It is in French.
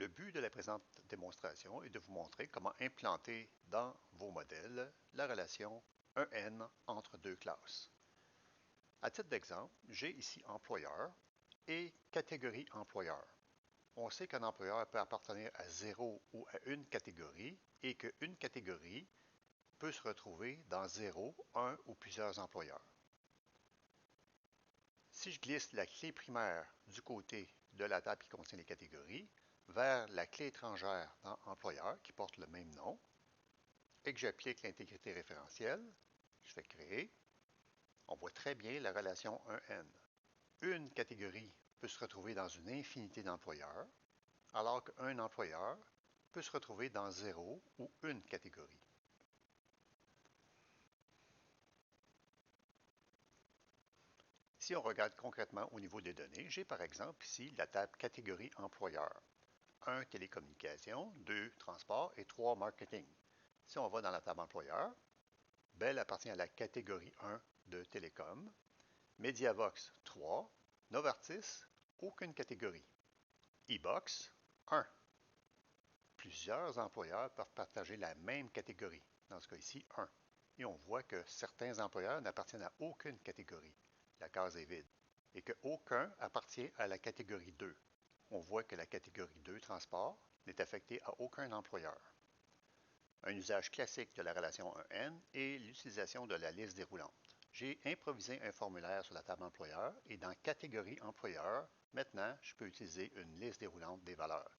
Le but de la présente démonstration est de vous montrer comment implanter dans vos modèles la relation 1N entre deux classes. À titre d'exemple, j'ai ici employeur et catégorie employeur. On sait qu'un employeur peut appartenir à 0 ou à une catégorie et qu'une catégorie peut se retrouver dans 0, 1 ou plusieurs employeurs. Si je glisse la clé primaire du côté de la table qui contient les catégories vers la clé étrangère dans employeur qui porte le même nom et que j'applique l'intégrité référentielle, je fais créer, on voit très bien la relation 1N. Une catégorie peut se retrouver dans une infinité d'employeurs, alors qu'un employeur peut se retrouver dans 0 ou une catégorie. Si on regarde concrètement au niveau des données, j'ai par exemple ici la table catégorie employeur. 1 télécommunications, 2 transport et 3 marketing. Si on va dans la table employeur, Bell appartient à la catégorie 1 de télécom, Mediavox 3, Novartis, aucune catégorie, eBox 1. Plusieurs employeurs peuvent partager la même catégorie, dans ce cas ici 1. Et on voit que certains employeurs n'appartiennent à aucune catégorie, la case est vide, et qu'aucun appartient à la catégorie 2. On voit que la catégorie 2 transport n'est affectée à aucun employeur. Un usage classique de la relation 1N est l'utilisation de la liste déroulante. J'ai improvisé un formulaire sur la table employeur et dans catégorie employeur, maintenant, je peux utiliser une liste déroulante des valeurs.